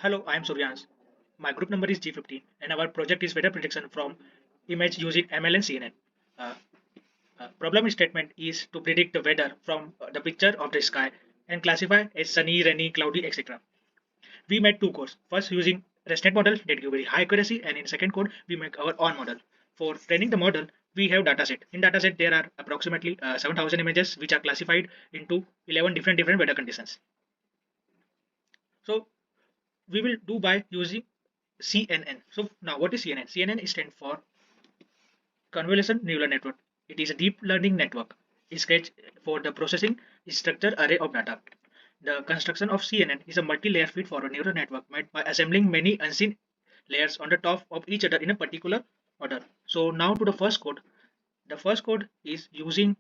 Hello, I am Suryansh. My group number is G15 and our project is weather prediction from image using ML and CNN. Uh, Problem statement is to predict the weather from the picture of the sky and classify as sunny, rainy, cloudy, etc. We made two codes. First using ResNet model that give very high accuracy, and in second code we make our own model. For training the model, we have dataset. In dataset there are approximately 7,000 images which are classified into 11 different weather conditions. So we will do by using CNN. So now what is CNN? CNN stands for Convolution Neural Network. It is a deep learning network. It creates for the processing structured array of data. The construction of CNN is a multi-layer feed for a neural network made by assembling many unseen layers on the top of each other in a particular order. So now to the first code. The first code is using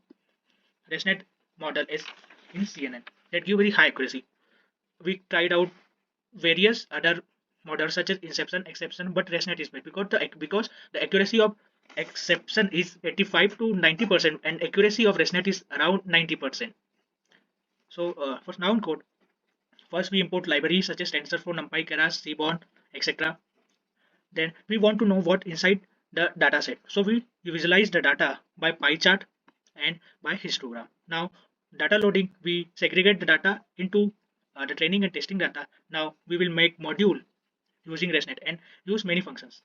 ResNet model as in CNN that give very high accuracy. We tried out various other models such as inception, exception, but ResNet is better because the accuracy of exception is 85 to 90% and accuracy of ResNet is around 90%. So for noun code, first we import libraries such as TensorFlow, NumPy, Keras, Seaborn, etc. Then we want to know what inside the data set. So we visualize the data by pie chart and by histogram. Now data loading, we segregate the data into the training and testing data. Now we will make module using ResNet and use many functions.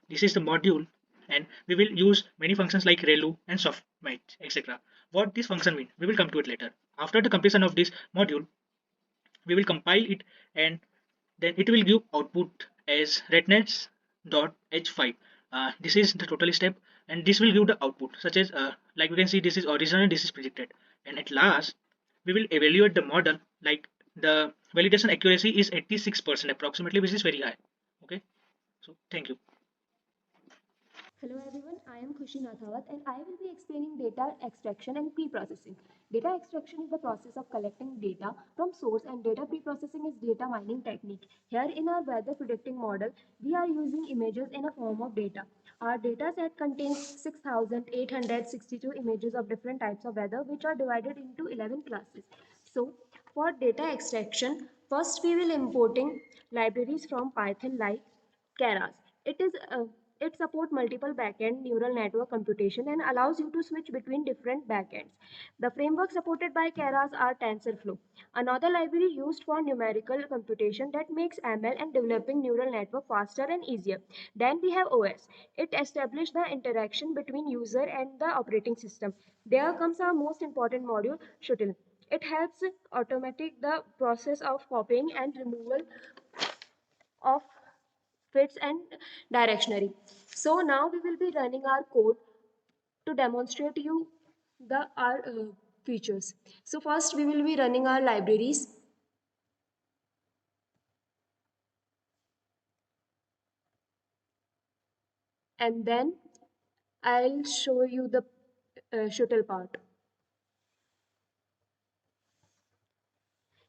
This is the module and we will use many functions like relu and softmax, etc. What this function mean? We will come to it later. After the completion of this module, we will compile it and then it will give output as rednets.h5. This is the total step and this will give the output such as like we can see this is original and this is predicted, and at last we will evaluate the model like the validation accuracy is 86% approximately, which is very high. Okay, so thank you. Hello everyone, I am Khushi Nathawat and I will be explaining data extraction and pre-processing. Data extraction is the process of collecting data from source and data pre-processing is data mining technique. Here in our weather predicting model, we are using images in a form of data. Our data set contains 6,862 images of different types of weather which are divided into 11 classes. So for data extraction, first we will importing libraries from Python like Keras. It is it supports multiple backend neural network computation and allows you to switch between different backends. The framework supported by Keras are TensorFlow, another library used for numerical computation that makes ML and developing neural network faster and easier. Then we have OS. It establishes the interaction between user and the operating system. There comes our most important module, Shuttle. It helps automate the process of copying and removal of fits and directionary. So now we will be running our code to demonstrate you the our features. So first we will be running our libraries and then I'll show you the shuttle part.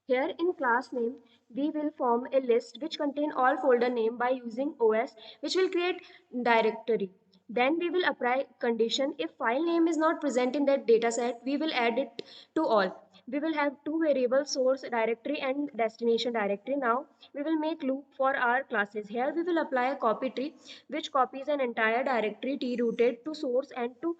Here in class name, we will form a list which contain all folder name by using OS, which will create directory. Then we will apply condition. If file name is not present in that data set, we will add it to all. We will have two variables, source directory and destination directory. Now we will make loop for our classes. Here we will apply a copy tree, which copies an entire directory t rooted to source and to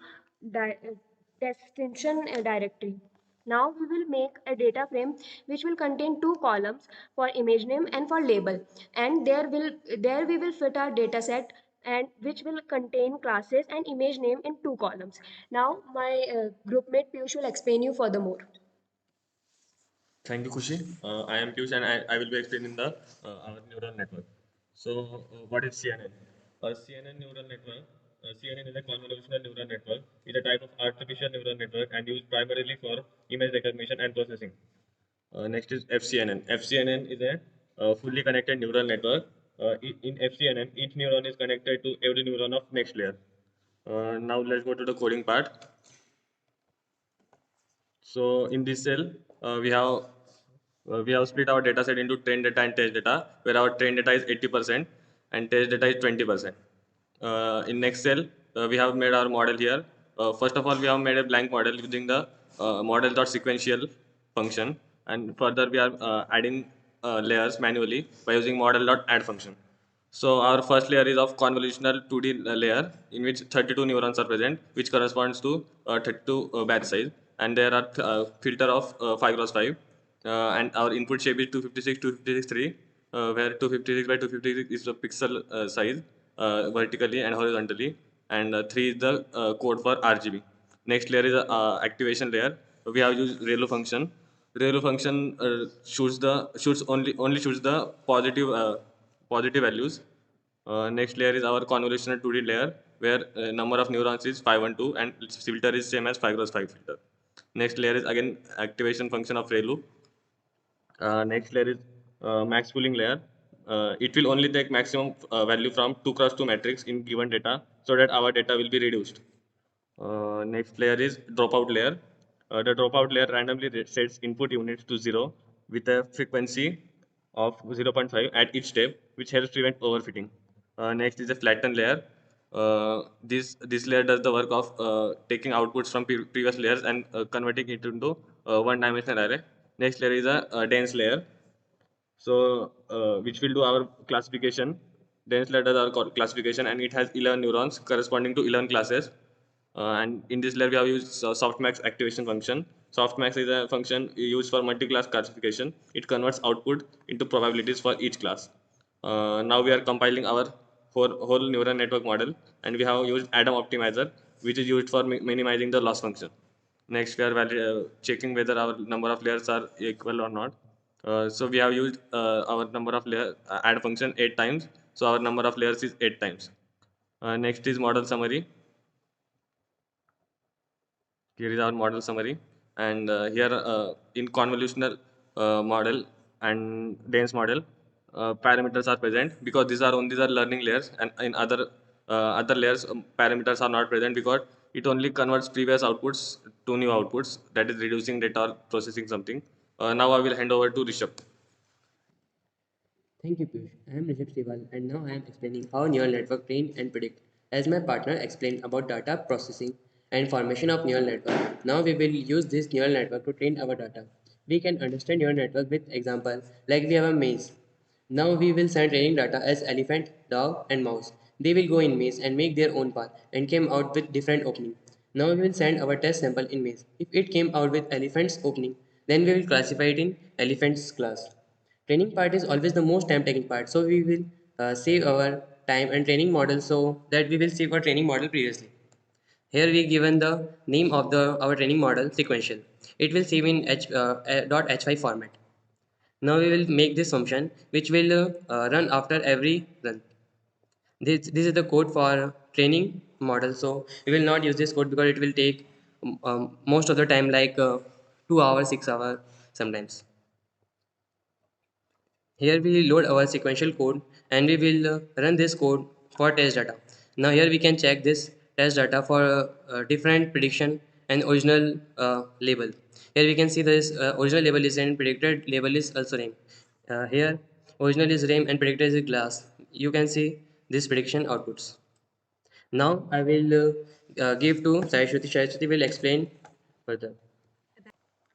destination directory. Now we will make a data frame which will contain two columns for image name and for label, and there we will fit our data set and which will contain classes and image name in two columns. Now my groupmate Piyush will explain you furthermore. Thank you, Kushi. I am Piyush and I will be explaining the our neural network. So, what is CNN? A CNN neural network. CNN is a convolutional neural network. It's a type of artificial neural network and used primarily for image recognition and processing. Next is FCNN. FCNN is a fully connected neural network. In FCNN, each neuron is connected to every neuron of next layer. Now let's go to the coding part. So in this cell, we have split our data set into train data and test data, where our train data is 80% and test data is 20%. In next cell, we have made our model here. First of all, we have made a blank model using the model.sequential function, and further we are adding layers manually by using model.add function. So our first layer is of convolutional 2D layer in which 32 neurons are present, which corresponds to 32 batch size, and there are filter of 5 cross 5, and our input shape is 256 256 3, where 256 by 256 is the pixel size vertically and horizontally, and 3 is the code for RGB. Next layer is activation layer. We have used ReLU function. ReLU function shoots only shoots the positive values. Next layer is our convolutional 2D layer, where number of neurons is 512 and its filter is same as 5 cross 5 filter. Next layer is again activation function of ReLU. Next layer is max pooling layer. It will only take maximum value from 2 cross 2 matrix in given data so that our data will be reduced. Next layer is dropout layer. The dropout layer randomly sets input units to 0 with a frequency of 0.5 at each step, which helps prevent overfitting. Next is a flatten layer. This layer does the work of taking outputs from previous layers and converting it into one-dimensional array. Next layer is a dense layer. So, which will do our classification. Dense layer does our classification, and it has 11 neurons corresponding to 11 classes. And in this layer, we have used softmax activation function. Softmax is a function used for multi-class classification. It converts output into probabilities for each class. Now we are compiling our whole neural network model, and we have used Adam optimizer, which is used for minimizing the loss function. Next, we are checking whether our number of layers are equal or not. So we have used our number of layer add function 8 times. So our number of layers is 8 times. Next is model summary. Here is our model summary, and here in convolutional model and dense model, parameters are present because these are learning layers, and in other layers parameters are not present because it only converts previous outputs to new outputs, that is reducing data or processing something. Now I will hand over to Rishabh. Thank you, Piyush. I am Rishabh Sewal, and now I am explaining how neural network train and predict. As my partner explained about data processing and formation of neural network, now we will use this neural network to train our data. We can understand neural network with example like we have a maze. Now we will send training data as elephant, dog, and mouse. They will go in maze and make their own path and came out with different opening. Now we will send our test sample in maze. If it came out with elephant's opening, then we will classify it in elephant's class. Training part is always the most time taking part, so we will save our time and training model so that we will save our training model previously. Here we given the name of the our training model sequential. It will save in .h5 format. Now we will make this function which will run after every run. This is the code for training model. So we will not use this code because it will take most of the time like 2 hours, 6 hours sometimes. Here we load our sequential code and we will run this code for test data. Now here we can check this test data for different prediction and original label. Here we can see this original label is and predicted label is also name. Here original is RAM and predicted is glass. You can see this prediction outputs. Now I will give to Sai Shruti. Sai Shruti will explain further.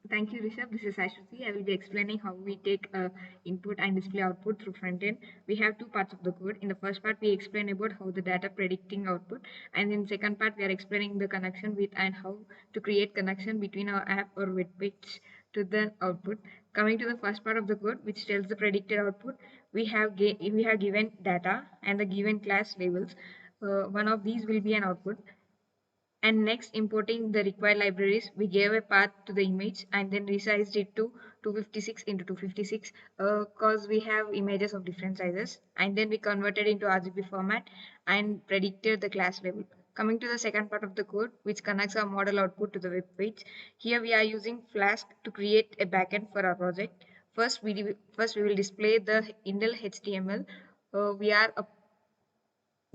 Thank you, Rishabh. This is Ashruti. I will be explaining how we take input and display output through front end. We have two parts of the code. In the first part, we explain about how the data predicting output, and in second part, we are explaining the connection with and how to create connection between our app or web page to the output. Coming to the first part of the code, which tells the predicted output, we have given data and the given class labels. One of these will be an output, and next importing the required libraries, we gave a path to the image and then resized it to 256 into 256 because we have images of different sizes, and then we converted into RGB format and predicted the class level. Coming to the second part of the code, which connects our model output to the web page, here we are using Flask to create a backend for our project. First we will display the indel HTML.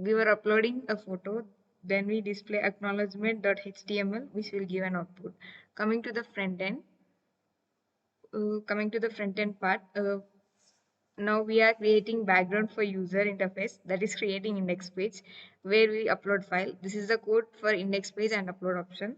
We were uploading a photo, then we display acknowledgement.html, which will give an output. Coming to the front end part, now we are creating background for user interface, that is creating index page where we upload file. This is the code for index page and upload option.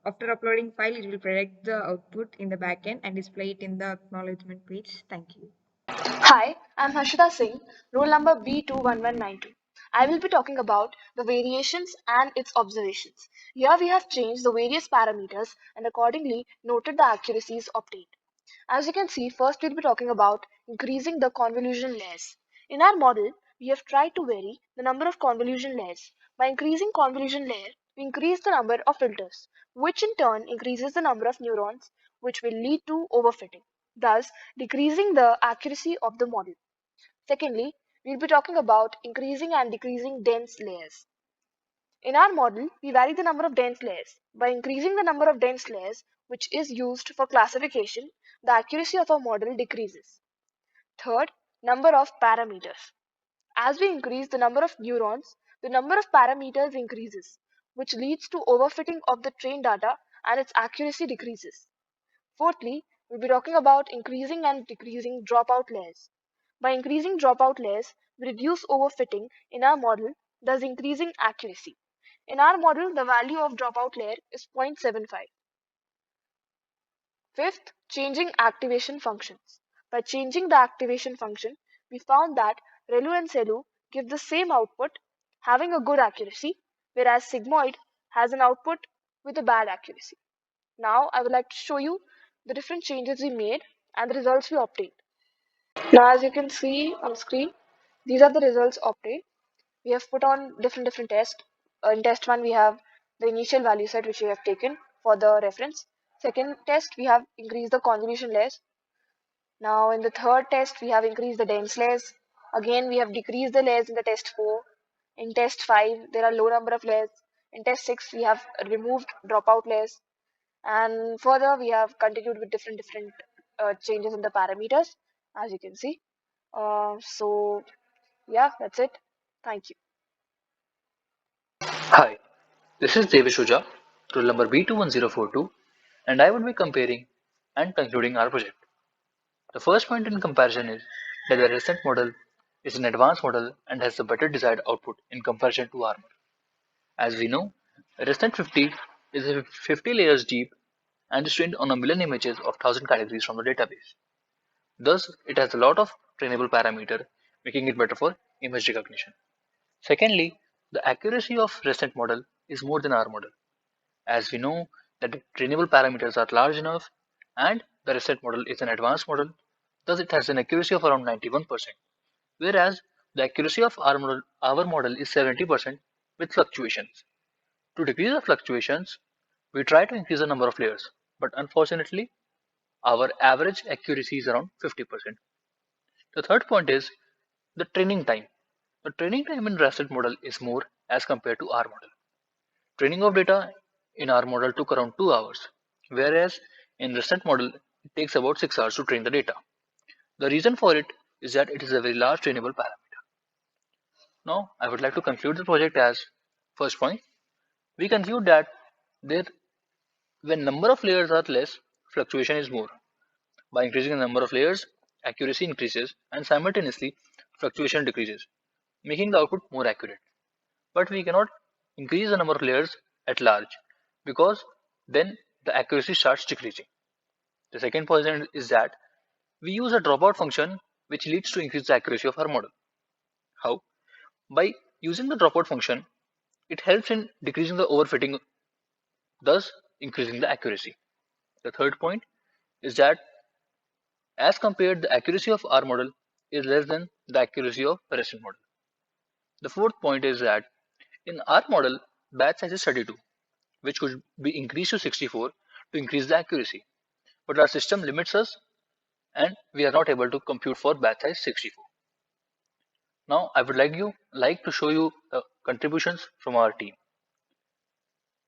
After uploading file, it will predict the output in the backend and display it in the acknowledgement page. Thank you. Hi, I'm Harshita Singh, roll number B21192. I will be talking about the variations and its observations. Here we have changed the various parameters and accordingly noted the accuracies obtained. As you can see, first we'll be talking about increasing the convolution layers. In our model, we have tried to vary the number of convolution layers. By increasing convolution layer, we increase the number of filters, which in turn increases the number of neurons, which will lead to overfitting, thus decreasing the accuracy of the model. Secondly, we'll be talking about increasing and decreasing dense layers. In our model, we vary the number of dense layers. By increasing the number of dense layers, which is used for classification, the accuracy of our model decreases. Third, number of parameters. As we increase the number of neurons, the number of parameters increases, which leads to overfitting of the trained data and its accuracy decreases. Fourthly, we'll be talking about increasing and decreasing dropout layers. By increasing dropout layers, we reduce overfitting in our model, thus increasing accuracy. In our model, the value of dropout layer is 0.75. Fifth, changing activation functions. By changing the activation function, we found that ReLU and CeLU give the same output, having a good accuracy, whereas sigmoid has an output with a bad accuracy. Now, I would like to show you the different changes we made and the results we obtained. Now, as you can see on screen, these are the results obtained. We have put on different tests. In test 1, we have the initial value set which we have taken for the reference. Second test, we have increased the convolution layers. Now in the third test, we have increased the dense layers. Again, we have decreased the layers in the test 4. In test 5, there are low number of layers. In test 6, we have removed dropout layers. And further, we have continued with different changes in the parameters, as you can see. So yeah, that's it. Thank you. Hi, this is Devishuja, roll number B21042, and I would be comparing and concluding our project. The first point in comparison is that the recent model is an advanced model and has a better desired output in comparison to ARMOR. As we know, recent 50 is 50 layers deep and is trained on a million images of 1000 categories from the database. Thus, it has a lot of trainable parameter, making it better for image recognition. Secondly, the accuracy of recent model is more than our model. As we know that the trainable parameters are large enough and the reset model is an advanced model, thus it has an accuracy of around 91%, whereas the accuracy of our model is 70% with fluctuations. To decrease the fluctuations, we try to increase the number of layers, but unfortunately, our average accuracy is around 50%. The third point is the training time. The training time in reset model is more as compared to our model. Training of data in our model took around 2 hours, whereas in recent model it takes about 6 hours to train the data. The reason for it is that it is a very large trainable parameter. Now, I would like to conclude the project as first point. We conclude that there, when number of layers are less, fluctuation is more. By increasing the number of layers, accuracy increases and simultaneously fluctuation decreases, making the output more accurate. But we cannot increase the number of layers at large because then the accuracy starts decreasing. The second point is that we use a dropout function which leads to increase the accuracy of our model. How? By using the dropout function, it helps in decreasing the overfitting, thus increasing the accuracy. The third point is that as compared, the accuracy of our model is less than the accuracy of the recent model. The fourth point is that in our model, batch size is 32, which could be increased to 64 to increase the accuracy. But our system limits us and we are not able to compute for batch size 64. Now I would like to show you the contributions from our team.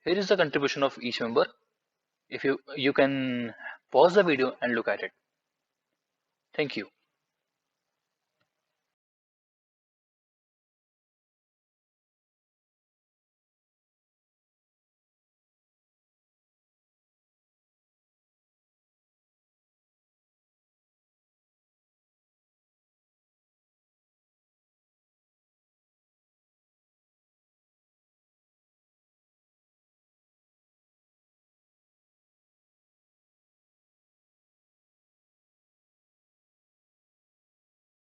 Here is the contribution of each member. If you can pause the video and look at it. Thank you.